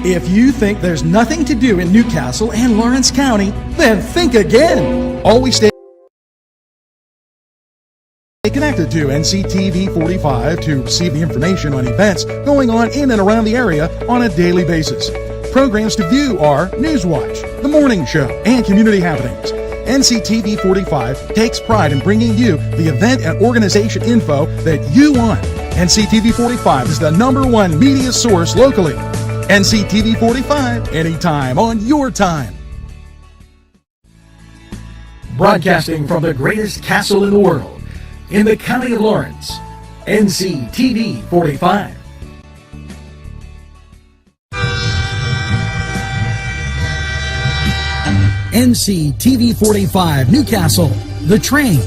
If you think there's nothing to do in Newcastle and Lawrence County, then think again. Always stay connected to NCTV45 to receive the information on events going on in and around the area on a daily basis. Programs to view are Newswatch, The Morning Show, and Community Happenings. NCTV45 takes pride in bringing you the event and organization info that you want. NCTV45 is the #1 media source locally. NCTV45, anytime on your time. Broadcasting from the greatest castle in the world, in the county of Lawrence, NCTV45. NCTV45 Newcastle, The Train.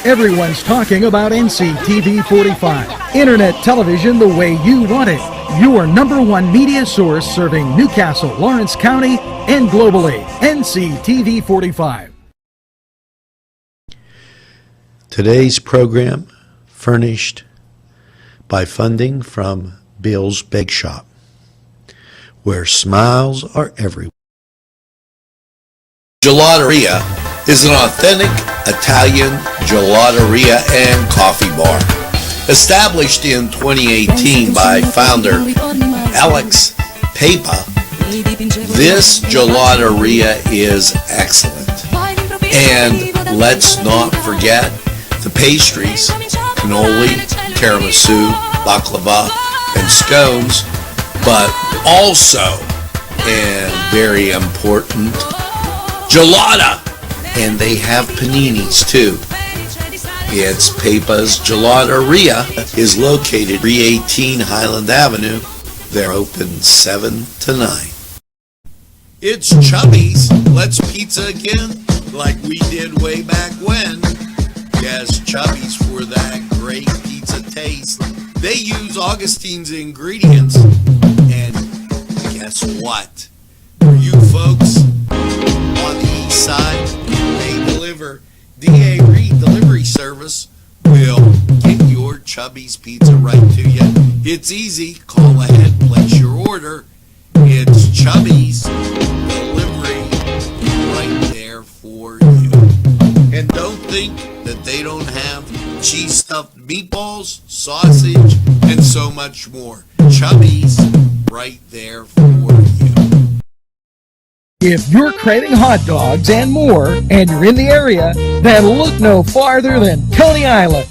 Everyone's talking about NCTV45. Internet television the way you want it. Your #1 media source serving Newcastle, Lawrence County, and globally. NCTV45. Today's program furnished by funding from Bill's Bake Shop, where smiles are everywhere. Gelateria is an authentic Italian gelateria and coffee bar. Established in 2018 by founder Alex Papa, this gelateria is excellent. And let's not forget the pastries, cannoli, tiramisu, baklava, and scones, but also, and very important, gelata. And they have paninis too. It's Papa's Gelateria is located 318 Highland Avenue. They're open 7 to 9. It's Chubby's Let's Pizza again, like we did way back when. Yes, Chubby's for that great pizza taste. They use Augustine's ingredients, and guess what? For you folks on the east side, they deliver. D.A. Reed Delivery Service will get your Chubby's Pizza right to you. It's easy. Call ahead, place your order. It's Chubby's Delivery right there for you. And don't think that they don't have cheese stuffed meatballs, sausage, and so much more. Chubby's right there for you. If you're craving hot dogs and more, and you're in the area, then look no farther than Coney Island.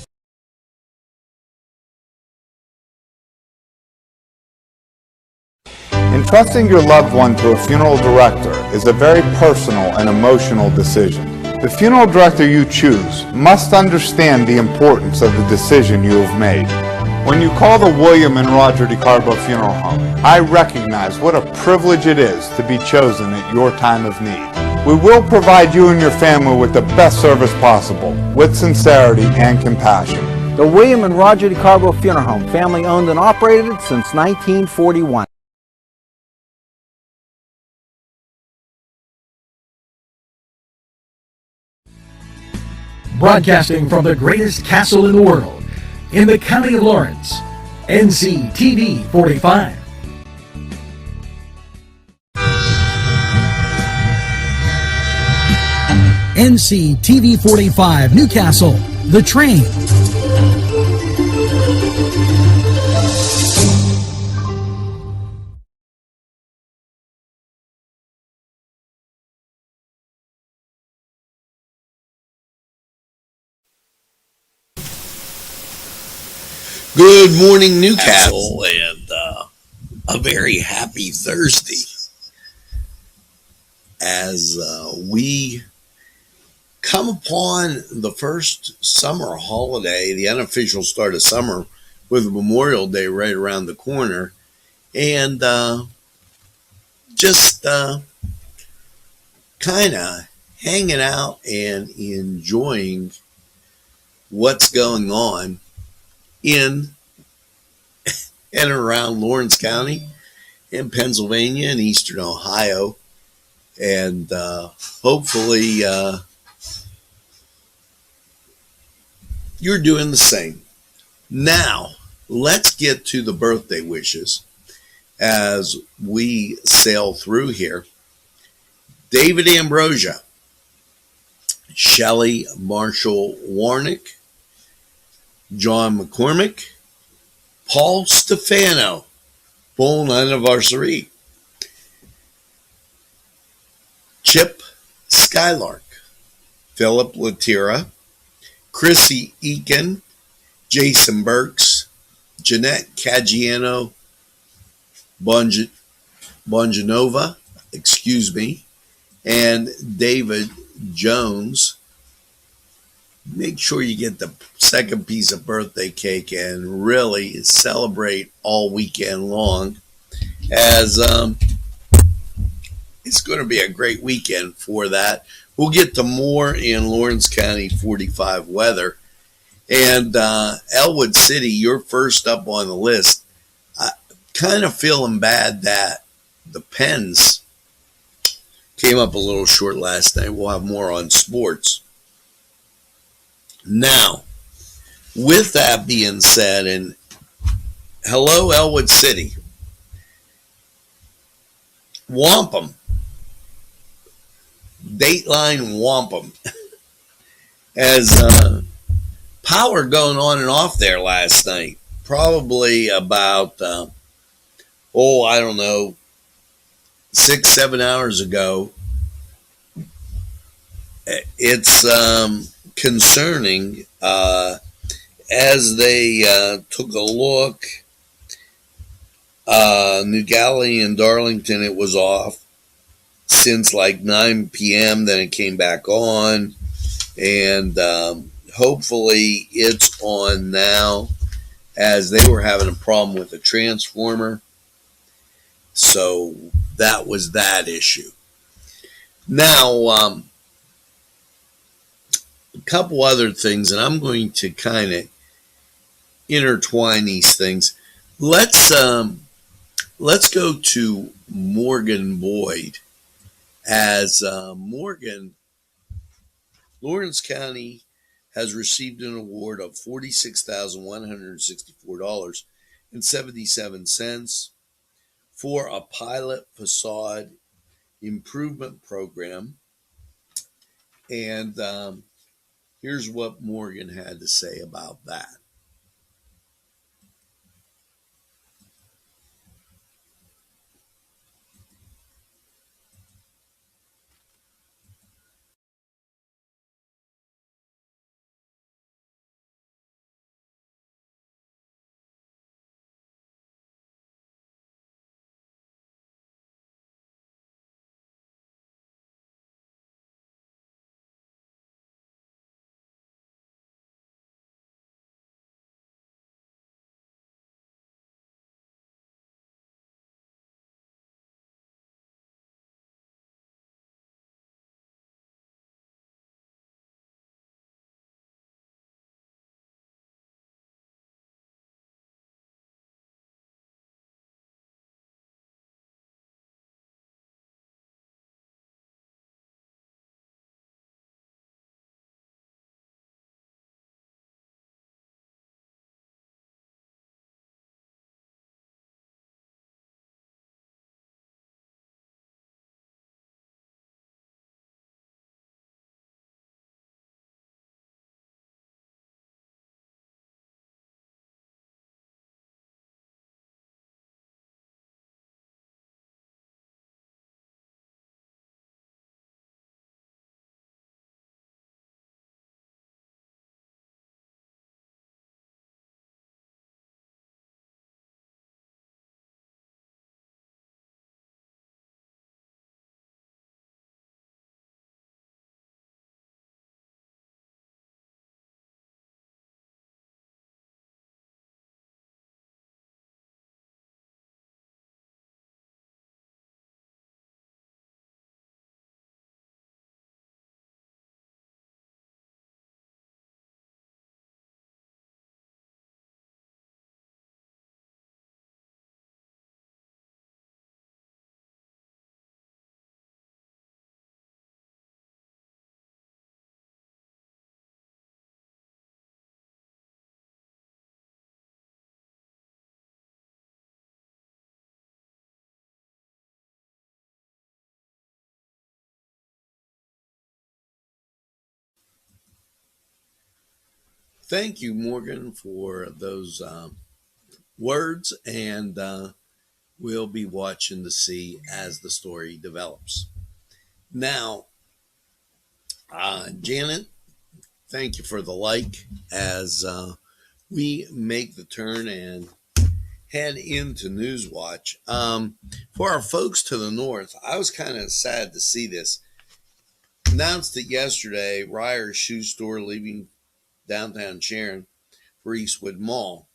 Entrusting your loved one to a funeral director is a very personal and emotional decision. The funeral director you choose must understand the importance of the decision you have made. When you call the William and Roger DeCarbo Funeral Home, I recognize what a privilege it is to be chosen at your time of need. We will provide you and your family with the best service possible, with sincerity and compassion. The William and Roger DeCarbo Funeral Home, family owned and operated since 1941. Broadcasting from the greatest castle in the world, in the county of Lawrence, NCTV45. NCTV45 Newcastle, The Train. Good morning, Newcastle, and a very happy Thursday as we come upon the first summer holiday, the unofficial start of summer, with Memorial Day right around the corner, and just kind of hanging out and enjoying what's going on in and around Lawrence County in Pennsylvania and eastern Ohio. And hopefully you're doing the same. Now, let's get to the birthday wishes as we sail through here. David Ambrosia, Shelley Marshall Warnick, John McCormick, Paul Stefano, born anniversary, Chip Skylark, Philip Latira, Chrissy Eakin, Jason Burks, Jeanette Caggiano Bonjanova, and David Jones. Make sure you get the second piece of birthday cake and really celebrate all weekend long, as it's going to be a great weekend for that. We'll get to more in Lawrence County 45 weather. And Elwood City, you're first up on the list. Kind of feeling bad that the Pens came up a little short last night. We'll have more on sports. Now, with that being said, and hello, Elwood City. Wampum. Dateline Wampum. As power going on and off there last night. Probably about, I don't know, 6-7 hours ago. It's concerning as they took a look. New Galilee and Darlington, it was off since like 9 p.m. Then it came back on. And hopefully it's on now, as they were having a problem with the transformer. So that was that issue. Now, a couple other things, and I'm going to kind of intertwine these things. Let's go to Morgan Boyd, as Morgan, Lawrence County has received an award of $46,164.77 for a pilot facade improvement program. And here's what Morgan had to say about that. Thank you, Morgan, for those words, and we'll be watching to see as the story develops. Now, Janet, thank you for the like as we make the turn and head into Newswatch. For our folks to the north, I was kind of sad to see this. Announced it yesterday, Ryer's shoe store leaving downtown Sharon for Eastwood Mall.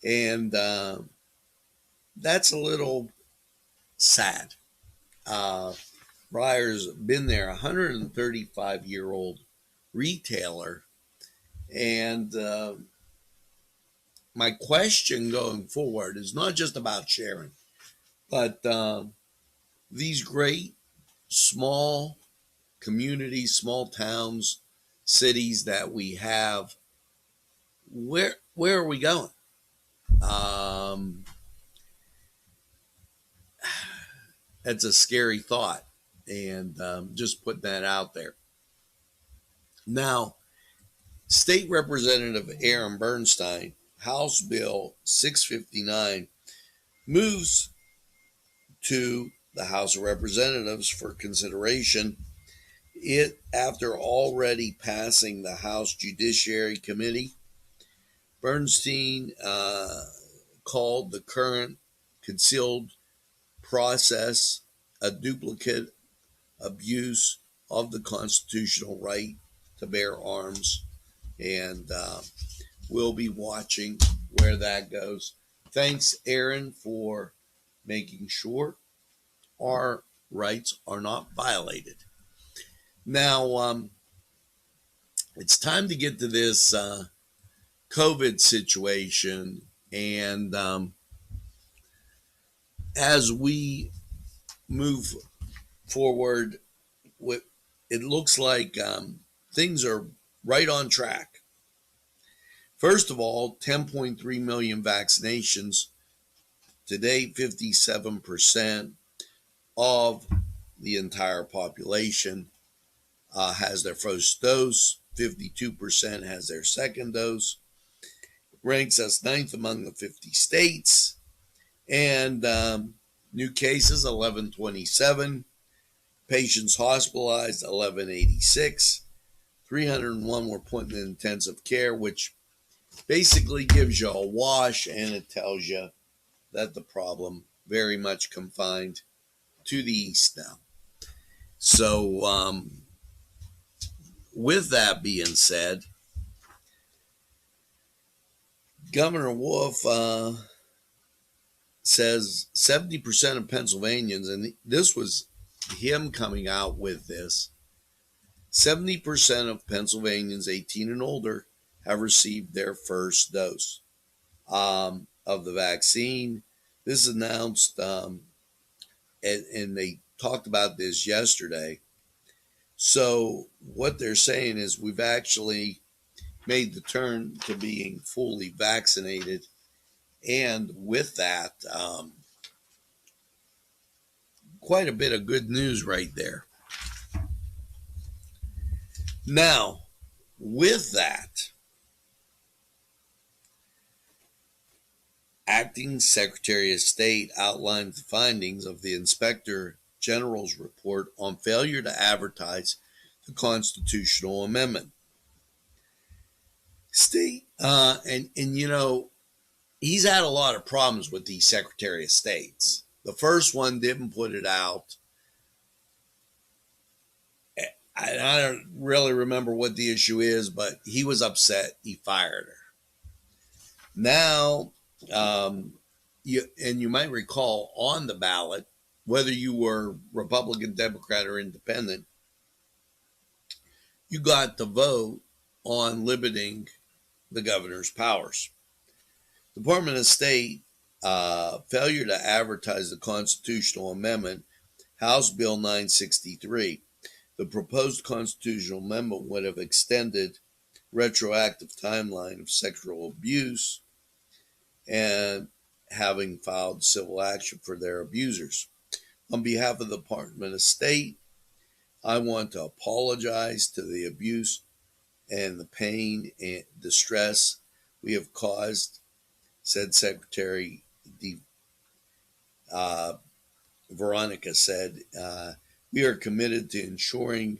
And that's a little sad. Ryer's been there, 135-year-old retailer. And my question going forward is not just about Sharon, but these great small communities, small towns, cities that we have. Where are we going? That's a scary thought, and just put that out there. Now, State Representative Aaron Bernstein, House Bill 659, moves to the House of Representatives for consideration. It, after already passing the House Judiciary Committee, Bernstein called the current concealed process a duplicate abuse of the constitutional right to bear arms, and we'll be watching where that goes. Thanks, Aaron, for making sure our rights are not violated. Now, it's time to get to this COVID situation, and as we move forward, it looks like things are right on track. First of all, 10.3 million vaccinations. Today, 57% of the entire population has their first dose. 52% has their second dose. Ranks us 9th among the 50 states. And new cases, 1127. Patients hospitalized, 1186. 301 were put in intensive care, which basically gives you a wash, and it tells you that the problem very much confined to the east now. So with that being said, Governor Wolf says 70% of Pennsylvanians, and this was him coming out with this, 70% of Pennsylvanians 18 and older have received their first dose of the vaccine. This is announced, and they talked about this yesterday. So what they're saying is we've actually made the turn to being fully vaccinated. And with that, quite a bit of good news right there. Now, with that, Acting Secretary of State outlined the findings of the Inspector General's report on failure to advertise the constitutional amendment. State, and you know, he's had a lot of problems with these Secretary of States. The first one didn't put it out. I don't really remember what the issue is, but he was upset. He fired her. Now, you might recall on the ballot, whether you were Republican, Democrat, or Independent, you got the vote on limiting the governor's powers. Department of State failure to advertise the constitutional amendment, House Bill 963. The proposed constitutional amendment would have extended retroactive timeline of sexual abuse and having filed civil action for their abusers. On behalf of the Department of State, I want to apologize to the abuse and the pain and distress we have caused, said Secretary Veronica said, we are committed to ensuring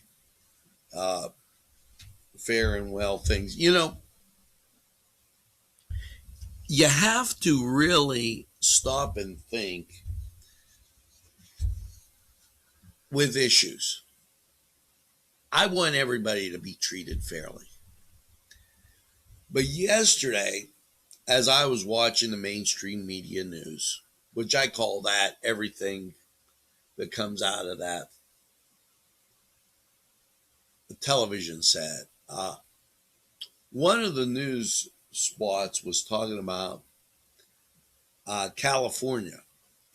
fair and well things. You know, you have to really stop and think with issues. I want everybody to be treated fairly. But yesterday, as I was watching the mainstream media news, which I call that everything that comes out of that, the television set, one of the news spots was talking about California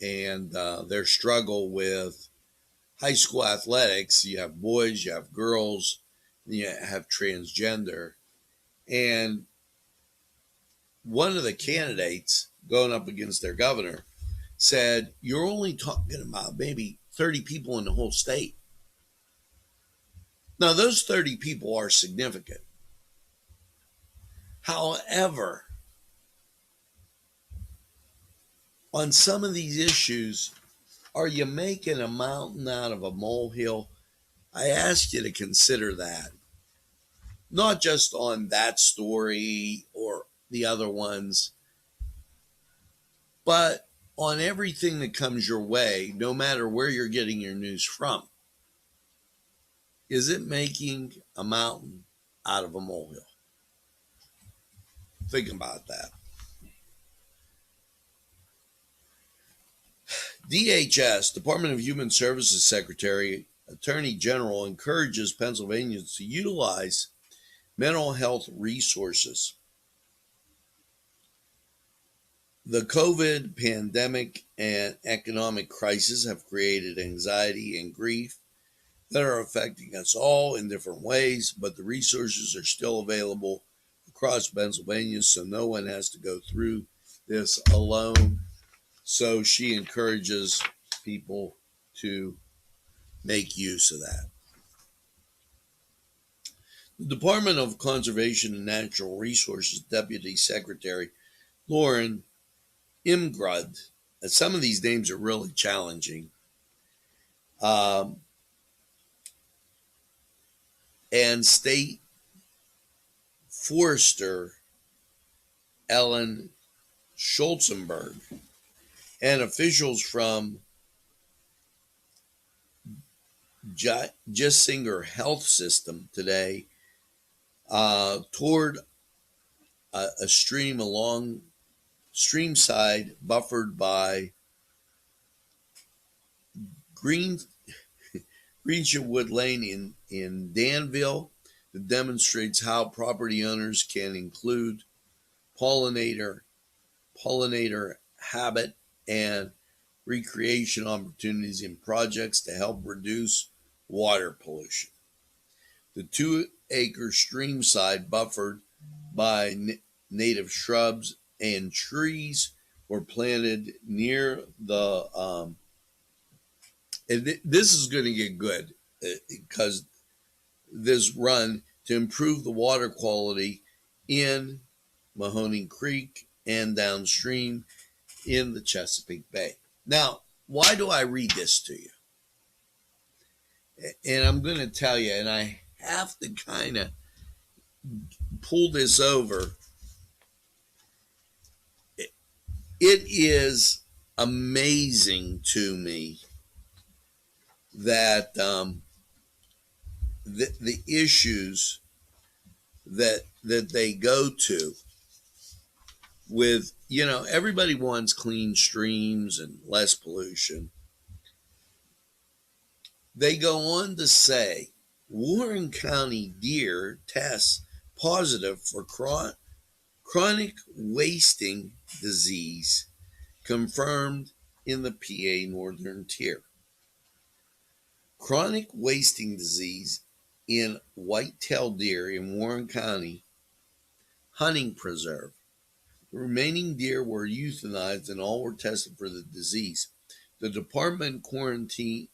and their struggle with high school athletics. You have boys, you have girls, you have transgender. And one of the candidates going up against their governor said, you're only talking about maybe 30 people in the whole state. Now, those 30 people are significant. However, on some of these issues, are you making a mountain out of a molehill? I ask you to consider that. Not just on that story or the other ones, but on everything that comes your way, no matter where you're getting your news from. Is it making a mountain out of a molehill? Think about that. DHS, Department of Human Services Secretary, Attorney General, encourages Pennsylvanians to utilize mental health resources. The COVID pandemic and economic crisis have created anxiety and grief that are affecting us all in different ways, but the resources are still available across Pennsylvania, so no one has to go through this alone. So she encourages people to make use of that. The Department of Conservation and Natural Resources Deputy Secretary Lauren Imgrud, and some of these names are really challenging, and State Forester Ellen Schulzenberg, and officials from Gissinger Health System today toured a stream along streamside buffered by Greenshwood Lane in Danville that demonstrates how property owners can include pollinator habit and recreation opportunities in projects to help reduce water pollution. The 2-acre streamside buffered by native shrubs and trees were planted near the and this is going to get good because this run to improve the water quality in Mahoning Creek and downstream in the Chesapeake Bay. Now, why do I read this to you? And I'm going to tell you, and I have to kind of pull this over. It is amazing to me that the issues that they go to with, you know, everybody wants clean streams and less pollution. They go on to say Warren County deer tests positive for chronic wasting disease confirmed in the PA Northern Tier. Chronic wasting disease in white-tailed deer in Warren County hunting preserve. The remaining deer were euthanized and all were tested for the disease. The department quarantined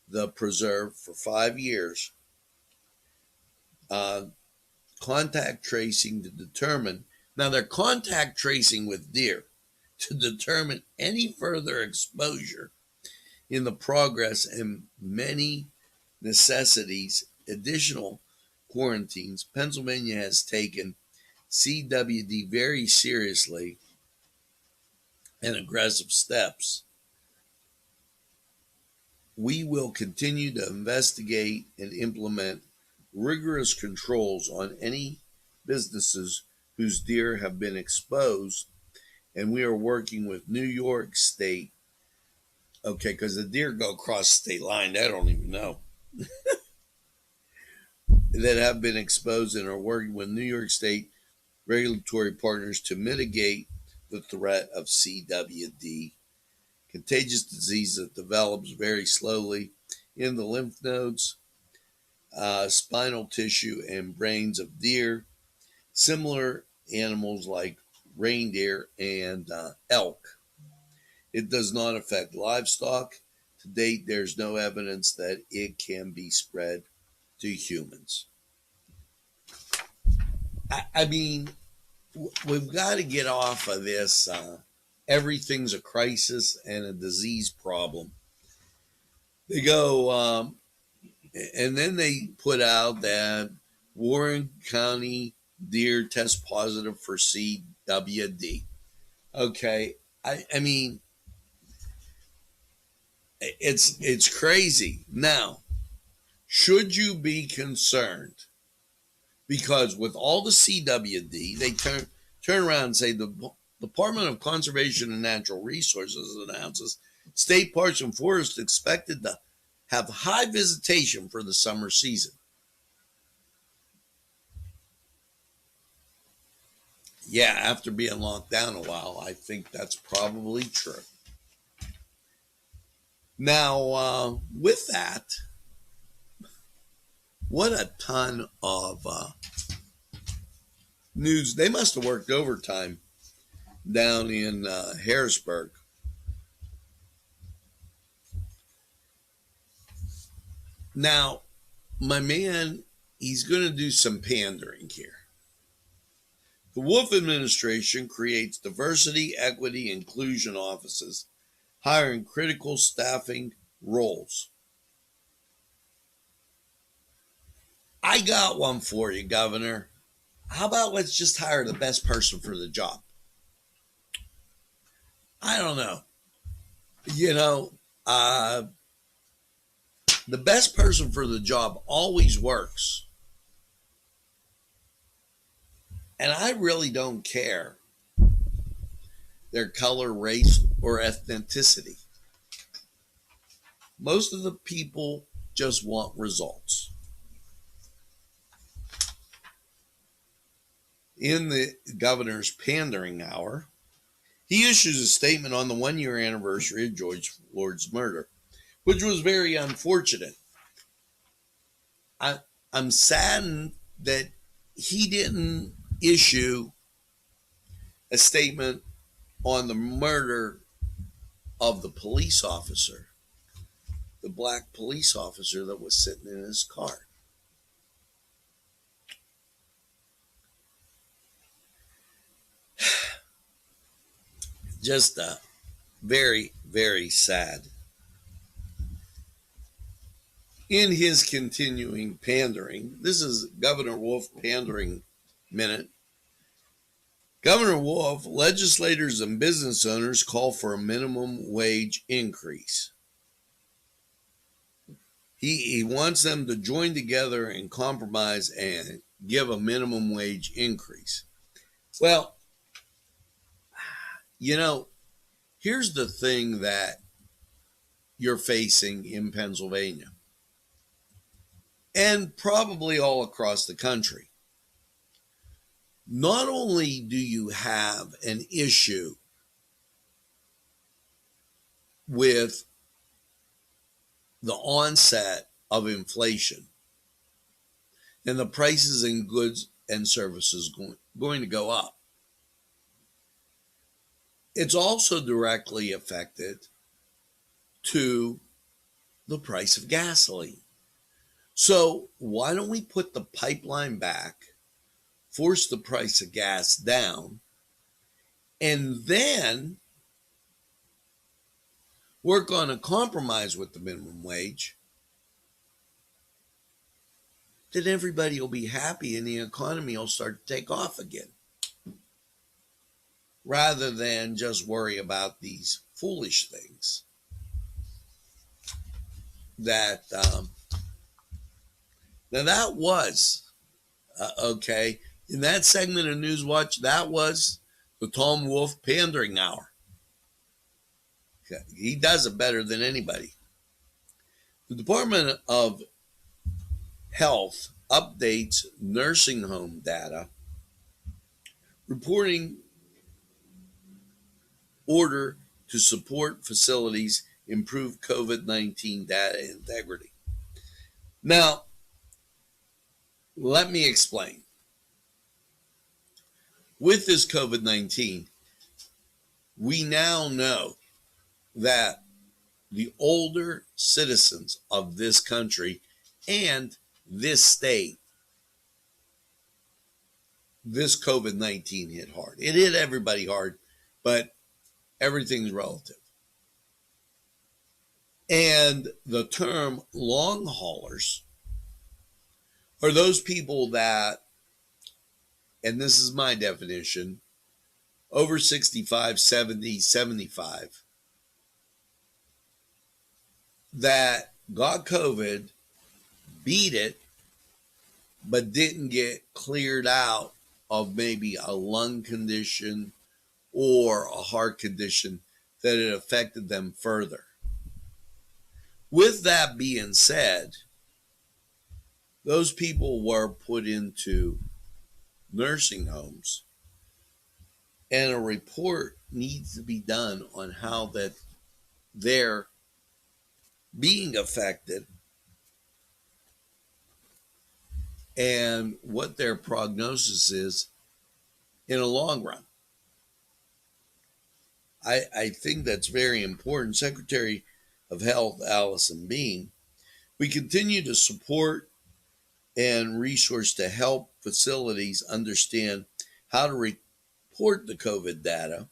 the preserve for 5 years contact tracing to determine, now they're contact tracing with deer to determine any further exposure in the progress, and many necessities additional quarantines. Pennsylvania has taken CWD very seriously and aggressive steps. We will continue to investigate and implement rigorous controls on any businesses whose deer have been exposed, and we are working with New York State. Okay, because the deer go across the state line, I don't even know. That have been exposed and are working with New York State regulatory partners to mitigate the threat of CWD, contagious disease that develops very slowly in the lymph nodes, spinal tissue, and brains of deer, similar animals like reindeer and elk. It does not affect livestock. To date, there's no evidence that it can be spread to humans. I mean, we've got to get off of this. Everything's a crisis and a disease problem. They go, and then they put out that Warren County deer test positive for CWD. Okay, I mean, it's crazy. Now, should you be concerned? Because with all the CWD, they turn around and say the Department of Conservation and Natural Resources announces state parks and forests expected to have high visitation for the summer season. Yeah, after being locked down a while, I think that's probably true. Now, with that, what a ton of news. They must have worked overtime down in Harrisburg. Now, my man, he's going to do some pandering here. The Wolf administration creates diversity, equity, inclusion offices, hiring critical staffing roles. I got one for you, Governor. How about let's just hire the best person for the job? I don't know. You know, the best person for the job always works. And I really don't care their color, race, or ethnicity. Most of the people just want results. In the governor's pandering hour, he issues a statement on the 1-year anniversary of George Floyd's murder, which was very unfortunate. I'm saddened that he didn't issue a statement on the murder of the police officer, the black police officer that was sitting in his car. Just very, very sad. In his continuing pandering, this is Governor Wolf pandering minute. Governor Wolf, legislators and business owners call for a minimum wage increase. He wants them to join together and compromise and give a minimum wage increase. Well, you know, here's the thing that you're facing in Pennsylvania and probably all across the country. Not only do you have an issue with the onset of inflation and the prices in goods and services going to go up, it's also directly affected to the price of gasoline. So why don't we put the pipeline back force the price of gas down, and then work on a compromise with the minimum wage, then everybody will be happy and the economy will start to take off again. Rather than just worry about these foolish things that, now that was, okay, in that segment of Newswatch, that was the Tom Wolfe pandering hour. Okay. He does it better than anybody. The Department of Health updates nursing home data, reporting order to support facilities improve COVID-19 data integrity. Now, let me explain. With this COVID-19, we now know that the older citizens of this country and this state, this COVID-19 hit hard. It hit everybody hard, but everything's relative. And the term long haulers are those people that, and this is my definition, over 65, 70, 75, that got COVID, beat it, but didn't get cleared out of maybe a lung condition or a heart condition that it affected them further. With that being said, those people were put into nursing homes, and a report needs to be done on how that they're being affected and what their prognosis is in a long run. I think that's very important. Secretary of Health Allison Bean, we continue to support and resource to help facilities understand how to report the COVID data.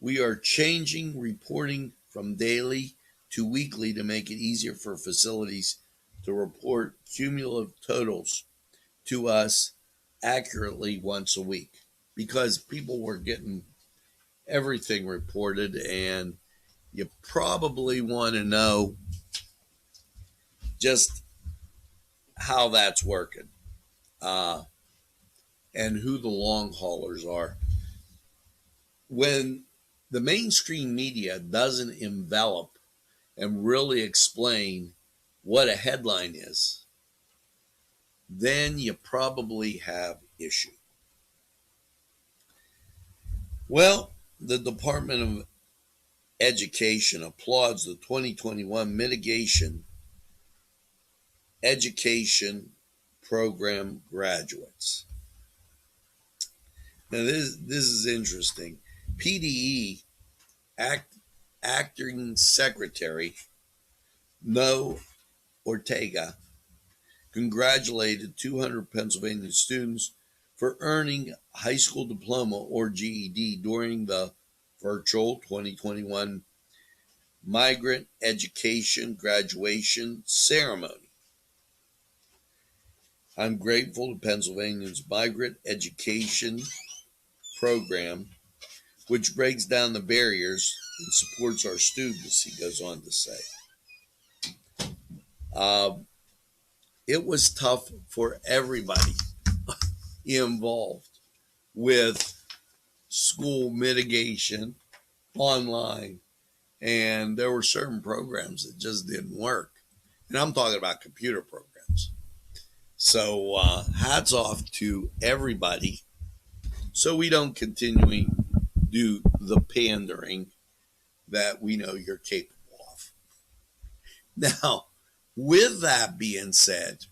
We are changing reporting from daily to weekly to make it easier for facilities to report cumulative totals to us accurately once a week, because people were getting everything reported, and you probably want to know just how that's working, and who the long haulers are. When the mainstream media doesn't envelop and really explain what a headline is, then you probably have issue. Well, the Department of Education applauds the 2021 Mitigation Education Program graduates. Now this is interesting. PDE Acting Secretary No Ortega congratulated 200 Pennsylvania students for earning high school diploma or GED during the virtual 2021 Migrant Education Graduation Ceremony. I'm grateful to Pennsylvania's Migrant Education Program, which breaks down the barriers and supports our students, he goes on to say. It was tough for everybody involved with school mitigation online, and there were certain programs that just didn't work. And I'm talking about computer programs. So hats off to everybody, so we don't continually do the pandering that we know you're capable of. Now, with that being said,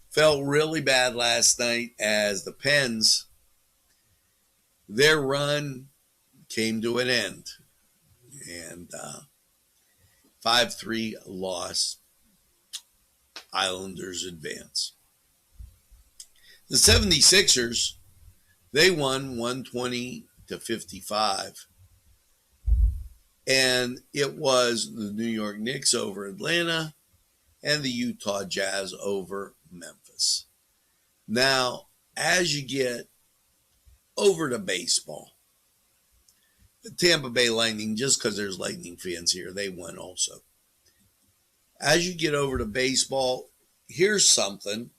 felt really bad last night as the Pens, their run came to an end, and 5-3 loss. Islanders advance. The 76ers, they won 120-55. And it was the New York Knicks over Atlanta and the Utah Jazz over Memphis. Now, as you get over to baseball, the Tampa Bay Lightning, just because there's Lightning fans here, they won also. As you get over to baseball, here's something.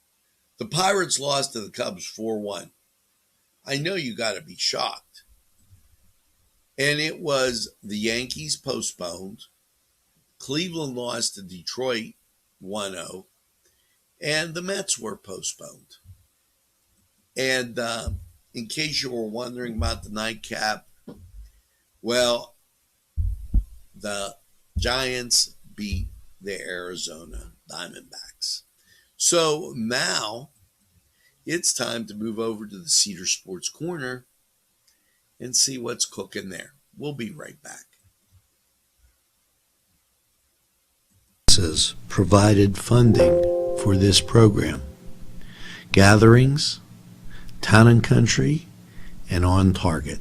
The Pirates lost to the Cubs 4-1. I know you got to be shocked. And it was the Yankees postponed. Cleveland lost to Detroit 1-0. And the Mets were postponed. And in case you were wondering about the nightcap, well, the Giants beat the Arizona Diamondbacks. So now it's time to move over to the Cedar Sports Corner and see what's cooking there. We'll be right back. Provided funding for this program. Gatherings, Town and Country, and On Target.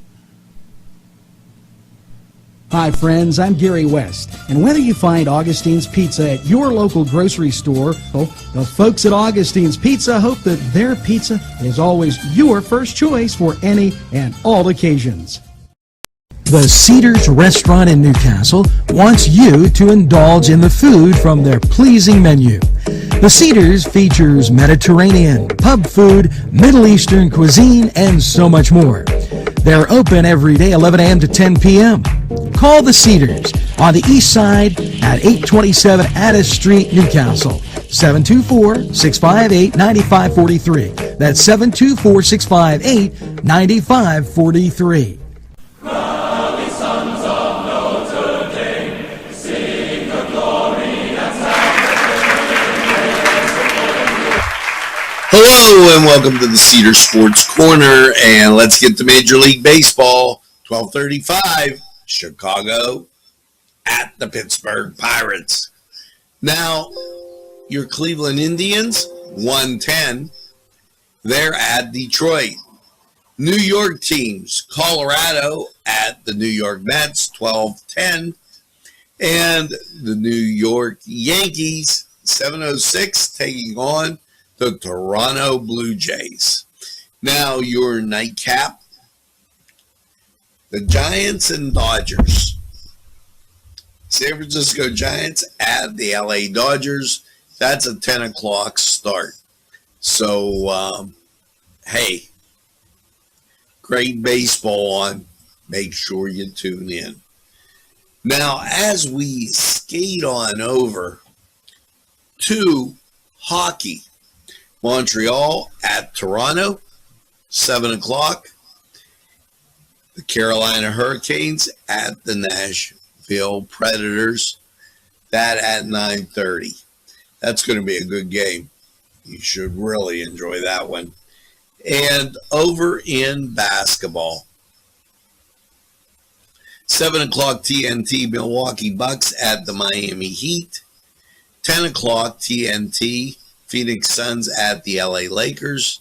Hi friends, I'm Gary West, and whether you find Augustine's Pizza at your local grocery store, the folks at Augustine's Pizza hope that their pizza is always your first choice for any and all occasions. The Cedars Restaurant in Newcastle wants you to indulge in the food from their pleasing menu. The Cedars features Mediterranean, pub food, Middle Eastern cuisine, and so much more. They're open every day, 11 a.m. to 10 p.m. Call the Cedars on the east side at 827 Addis Street, Newcastle. 724-658-9543. That's 724-658-9543. Hello and welcome to the Cedar Sports Corner, and let's get to Major League Baseball. 12:35, Chicago at the Pittsburgh Pirates. Now, your Cleveland Indians, 110. They're at Detroit. New York teams, Colorado at the New York Mets, 12:10. And the New York Yankees, 7:06, taking on the Toronto Blue Jays. Now, your nightcap, the Giants and Dodgers. San Francisco Giants at the LA Dodgers. That's a 10 o'clock start. So, hey, great baseball on. Make sure you tune in. Now, as we skate on over to hockey, Montreal at Toronto, 7 o'clock. The Carolina Hurricanes at the Nashville Predators. That at 9:30. That's going to be a good game. You should really enjoy that one. And over in basketball, 7 o'clock TNT Milwaukee Bucks at the Miami Heat. 10 o'clock TNT Phoenix Suns at the LA Lakers,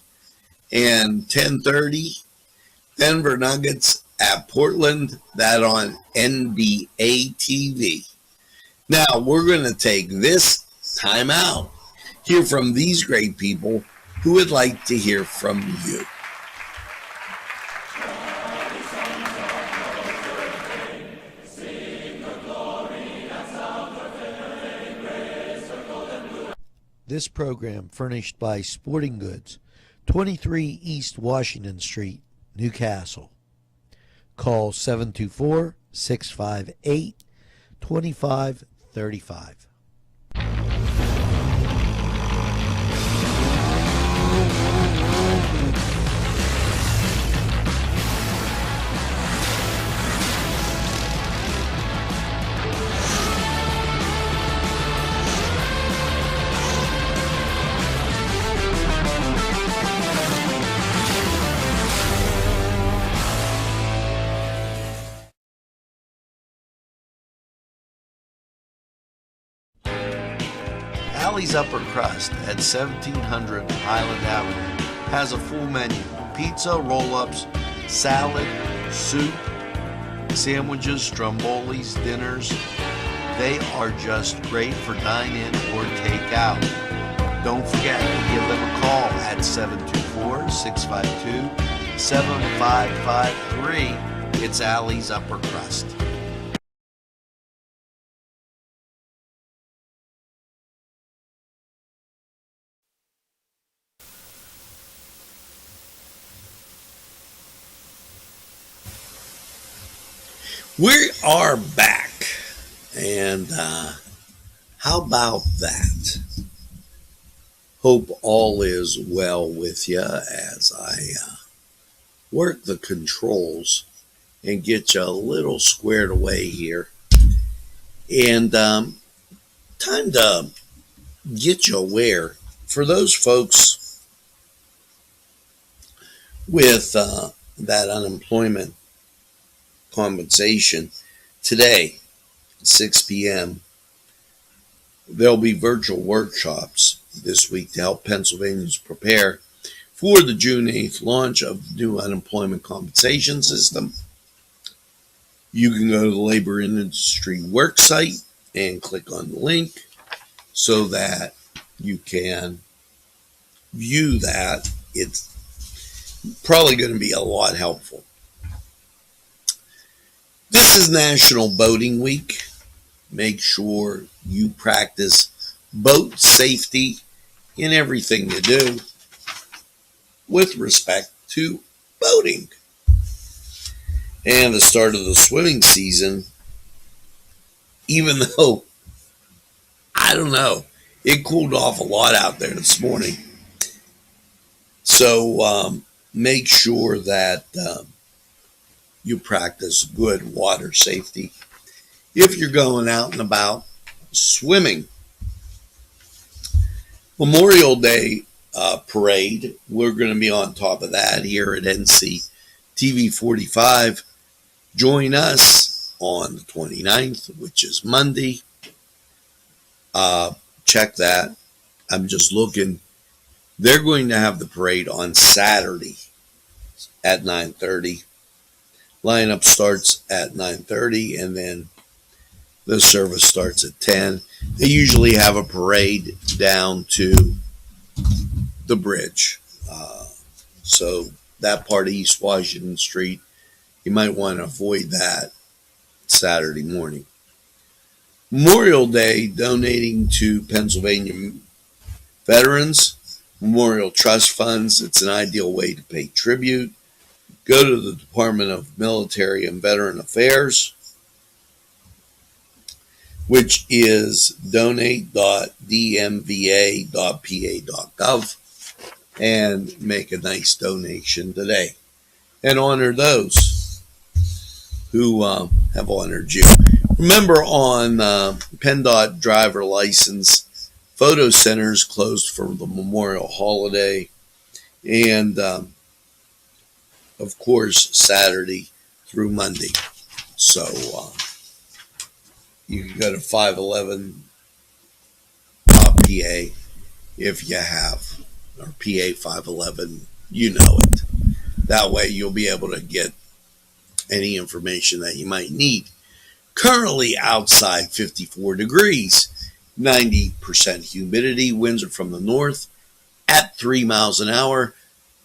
and 10:30 Denver Nuggets at Portland, that on NBA TV. Now, we're going to take this time out, hear from these great people who would like to hear from you. This program furnished by Sporting Goods, 23 East Washington Street, Newcastle. Call 724-658-2535. Allie's Upper Crust at 1700 Highland Avenue has a full menu: pizza, roll-ups, salad, soup, sandwiches, strombolis, dinners. They are just great for dine-in or take-out. Don't forget to give them a call at 724-652-7553. It's Allie's Upper Crust. We are back, and how about that? Hope all is well with you as I work the controls and get you a little squared away here. And time to get you aware, for those folks with that unemployment compensation, today, 6 p.m., there'll be virtual workshops this week to help Pennsylvanians prepare for the June 8th launch of the new unemployment compensation system. You can go to the Labor Industry Worksite and click on the link so that you can view that. It's probably going to be a lot helpful. This is National Boating Week. Make sure you practice boat safety in everything you do with respect to boating. And the start of the swimming season, even though, I don't know, it cooled off a lot out there this morning. So make sure that you practice good water safety if you're going out and about swimming. Memorial Day parade, we're going to be on top of that here at Nctv45. Join us on the 29th, which is Monday. Check that. I'm just looking. They're going to have the parade on Saturday at 9:30. Lineup starts at 9:30, and then the service starts at 10. They usually have a parade down to the bridge. So that part of East Washington Street, you might want to avoid that Saturday morning. Memorial Day, donating to Pennsylvania veterans, Memorial Trust Funds. It's an ideal way to pay tribute. Go to the Department of Military and Veteran Affairs, which is donate.dmva.pa.gov, and make a nice donation today and honor those who have honored you. Remember, on PennDOT driver license, photo centers closed for the Memorial holiday, and of course, Saturday through Monday. So you can go to 511 PA if you have, or PA 511, you know it. That way you'll be able to get any information that you might need. Currently outside 54 degrees, 90% humidity, winds are from the north at 3 miles an hour.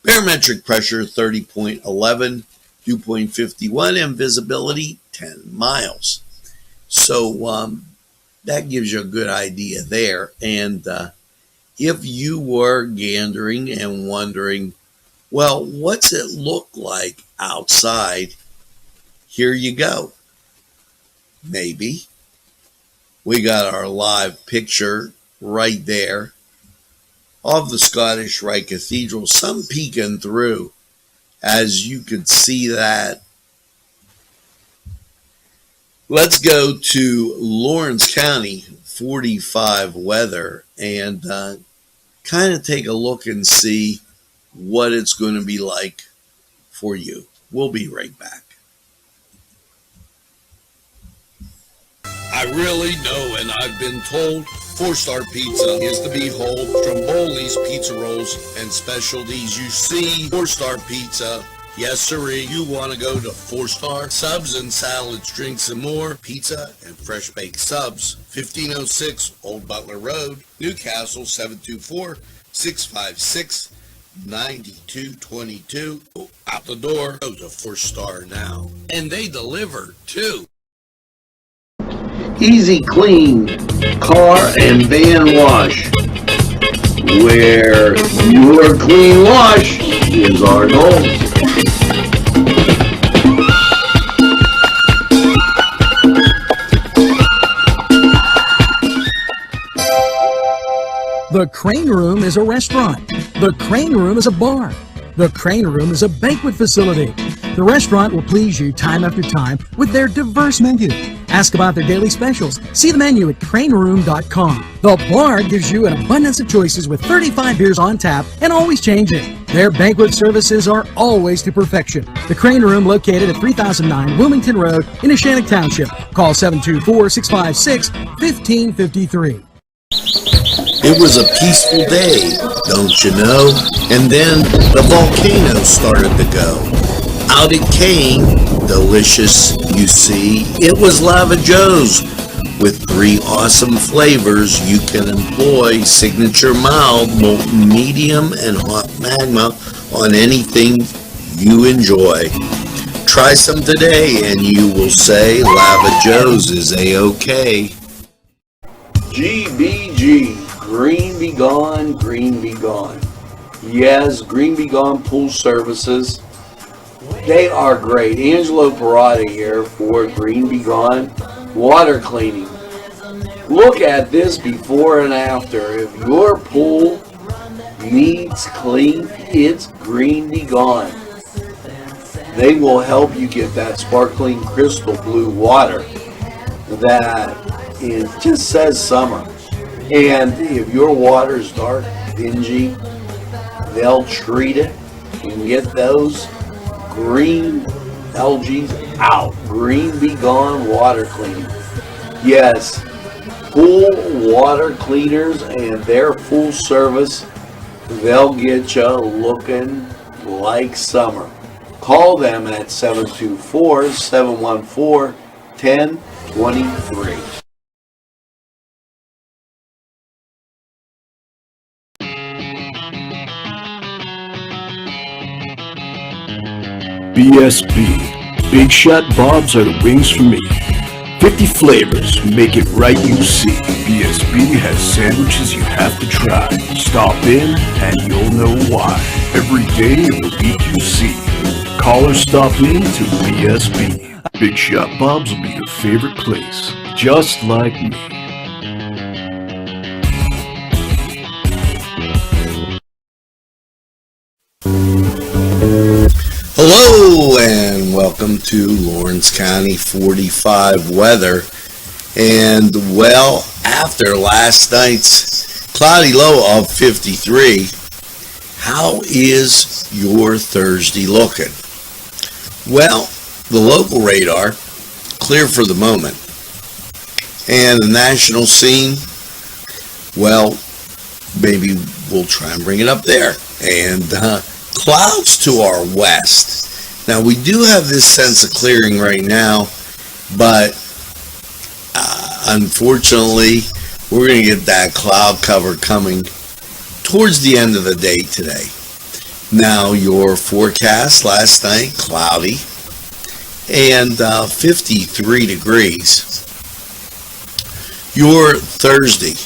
Barometric pressure 30.11, dew point 51, and visibility 10 miles. So that gives you a good idea there. And if you were gandering and wondering, well, what's it look like outside? Here you go. Maybe. We got our live picture right there of the Scottish Rite Cathedral, some peeking through, as you could see that. Let's go to Lawrence County 45 weather and kind of take a look and see what it's going to be like for you. We'll be right back. I I really know, and I've been told 4-Star Pizza is the behold. Stromboli's Pizza Rolls and Specialties. You see 4-Star Pizza. Yes, sirree. You want to go to 4-Star? Subs and salads, drinks, and more. Pizza and fresh baked subs. 1506 Old Butler Road, Newcastle, 724-656-9222. Out the door. Go to 4-Star now. And they deliver, too. Easy Clean Car and Van Wash, where your clean wash is our goal. The Crane Room is a restaurant. The Crane Room is a bar. The Crane Room is a banquet facility. The restaurant will please you time after time with their diverse menu. Ask about their daily specials. See the menu at craneroom.com. The bar gives you an abundance of choices with 35 beers on tap and always changing. Their banquet services are always to perfection. The Crane Room, located at 3009 Wilmington Road in Neshannock Township. Call 724-656-1553. It was a peaceful day, don't you know? And then the volcano started to go. Out it came, delicious, you see. It was Lava Joe's with 3 awesome flavors you can employ: signature mild, molten medium, and hot magma on anything you enjoy. Try some today and you will say Lava Joe's is A-OK. GBG, Green Be Gone, Green Be Gone. Yes, Green Be Gone Pool Services. They are great. Angelo Perrotta here for Green Be Gone Water Cleaning. Look at this before and after. If your pool needs clean, it's Green Be Gone. They will help you get that sparkling crystal blue water that it just says summer. And if your water is dark, dingy, they'll treat it and get those green algae out. Green Be Gone Water Cleaning. Yes, pool water cleaners and their full service, they'll get you looking like summer. Call them at 724-714-1023. BSB. Big Shot Bobs are the wings for me. 50 flavors, make it right, you see. BSB has sandwiches you have to try. Stop in and you'll know why. Every day of the week you see. Call or stop in to BSB. Big Shot Bobs will be your favorite place, just like me. Hello and welcome to Lawrence County 45 weather. And well, after last night's cloudy low of 53, how is your Thursday looking? Well, the local radar, clear for the moment. And the national scene, well, maybe we'll try and bring it up there. And clouds to our west. Now, we do have this sense of clearing right now, but unfortunately, we're going to get that cloud cover coming towards the end of the day today. Now, your forecast last night, cloudy, and 53 degrees. Your Thursday,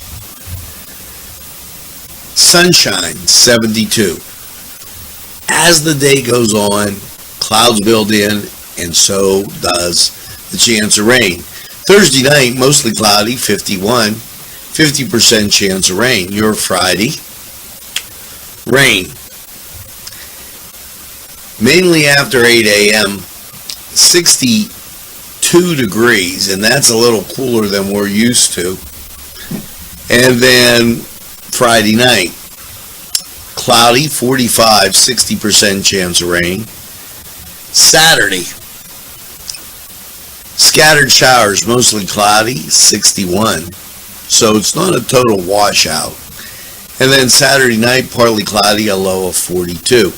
sunshine, 72. As the day goes on, clouds build in, and so does the chance of rain. Thursday night, mostly cloudy, 51, 50% chance of rain. Your Friday, rain. Mainly after 8 a.m., 62 degrees, and that's a little cooler than we're used to. And then Friday night, cloudy, 45, 60% chance of rain. Saturday, Scattered showers, mostly cloudy, 61. So it's not a total washout. And then Saturday night, partly cloudy, a low of 42.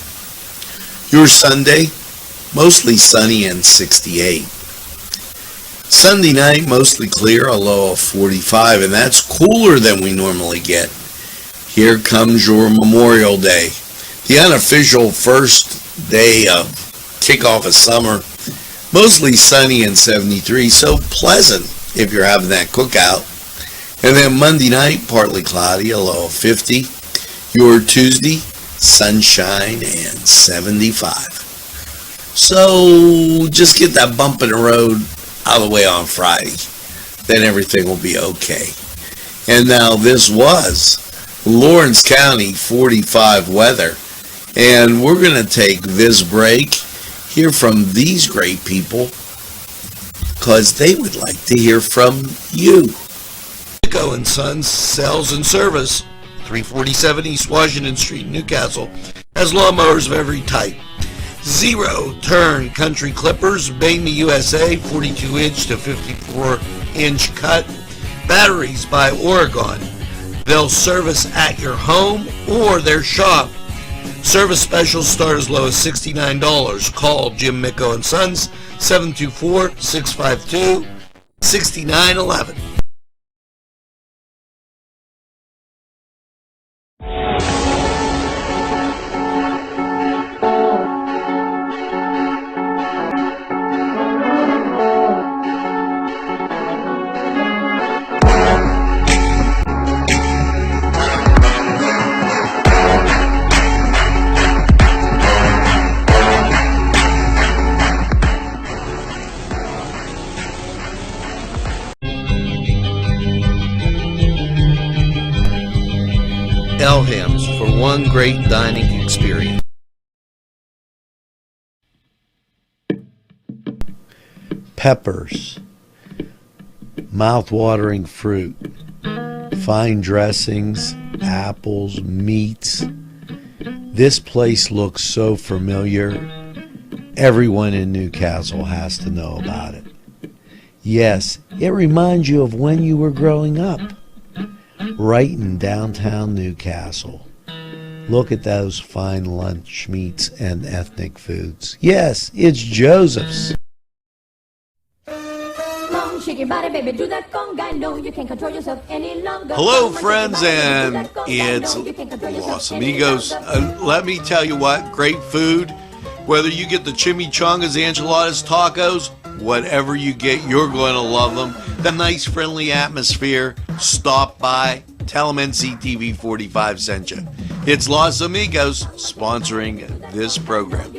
Your Sunday, mostly sunny and 68. Sunday night, mostly clear, a low of 45, and that's cooler than we normally get. Here comes your Memorial Day, the unofficial first day of kickoff of summer. Mostly sunny and 73, so pleasant if you're having that cookout. And then Monday night, partly cloudy, a low of 50. Your Tuesday, sunshine and 75. So just get that bump in the road out of the way on Friday. Then everything will be okay. And now this was Lawrence County 45 weather. And we're going to take this break, hear from these great people, because they would like to hear from you. Nico & Sons Sales and Service, 347 East Washington Street, Newcastle, has lawnmowers of every type. Zero-turn country clippers, made in the USA, 42-inch to 54-inch cut. Batteries by Oregon. They'll service at your home or their shop. Service specials start as low as $69. Call Jim Micco & Sons, 724-652-6911. Elham's for one great dining experience. Peppers, mouth-watering fruit, fine dressings, apples, meats. This place looks so familiar. Everyone in Newcastle has to know about it. Yes, it reminds you of when you were growing up. Right in downtown Newcastle. Look at those fine lunch meats and ethnic foods. Yes, it's Joseph's. Hello, friends, and it's Los Amigos. Let me tell you what, great food. Whether you get the chimichangas, enchiladas, tacos, whatever you get, you're going to love them. The nice, friendly atmosphere. Stop by. Tell them NCTV45 sent you. It's Los Amigos sponsoring this program.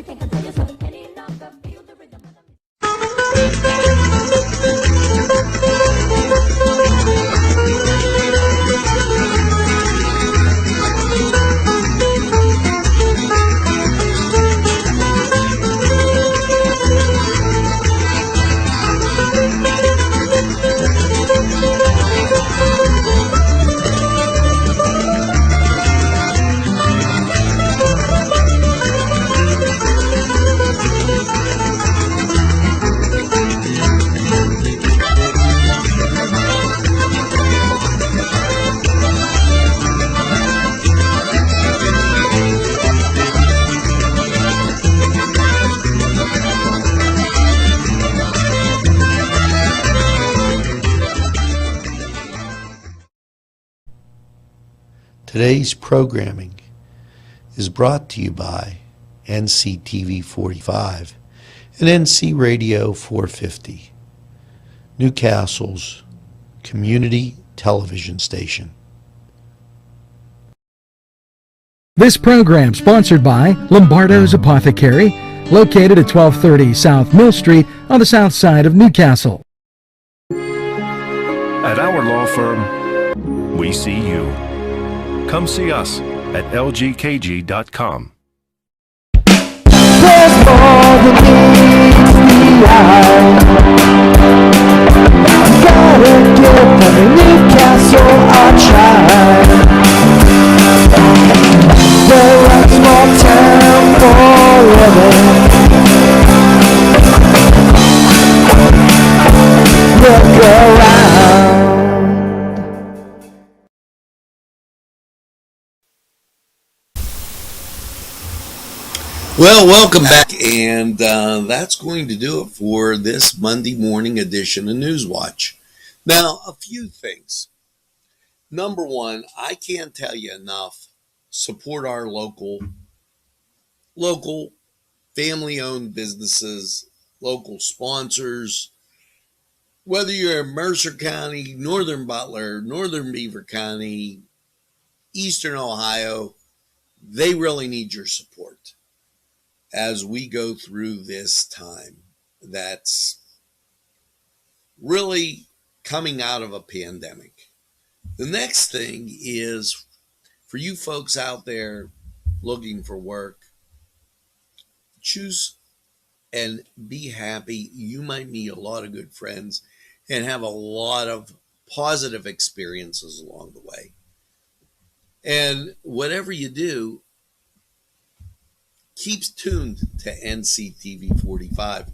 Today's programming is brought to you by Nctv45 and NC Radio 450, Newcastle's community television station. This program sponsored by Lombardo's Apothecary, located at 1230 South Mill Street on the south side of Newcastle. At our law firm, we see you. Come see us at lgkg.com. There's more than meets the eye. Gotta get every Newcastle I try. We're a small town forever. Well, welcome back, and that's going to do it for this Monday morning edition of Newswatch. Now, a few things. Number one, I can't tell you enough. Support our local family-owned businesses, local sponsors. Whether you're in Mercer County, Northern Butler, Northern Beaver County, Eastern Ohio, they really need your support as we go through this time that's really coming out of a pandemic. The next thing is for you folks out there looking for work, choose and be happy. You might meet a lot of good friends and have a lot of positive experiences along the way. And whatever you do, keep tuned to NCTV45.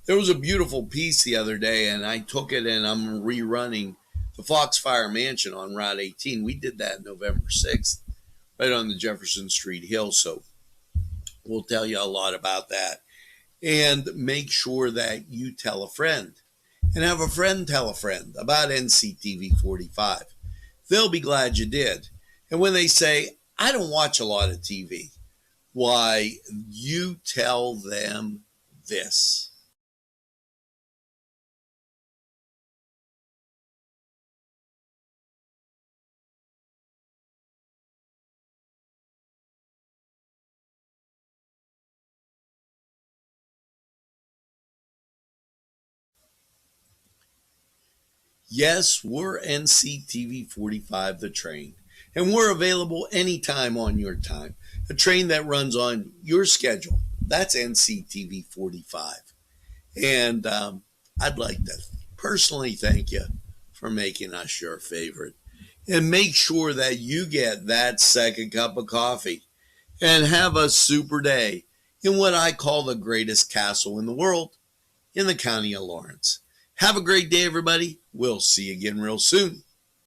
There was a beautiful piece the other day, and I took it and I'm rerunning the Foxfire Mansion on Route 18. We did that November 6th, right on the Jefferson Street Hill. So we'll tell you a lot about that. And make sure that you tell a friend and have a friend tell a friend about NCTV45. They'll be glad you did. And when they say, I don't watch a lot of TV, why, you tell them this. Yes, we're NCTV45 The Train, and we're available anytime on your time. A train that runs on your schedule. That's NCTV45. And I'd like to personally thank you for making us your favorite. And make sure that you get that second cup of coffee and have a super day in what I call the greatest castle in the world, in the county of Lawrence. Have a great day, everybody. We'll see you again real soon.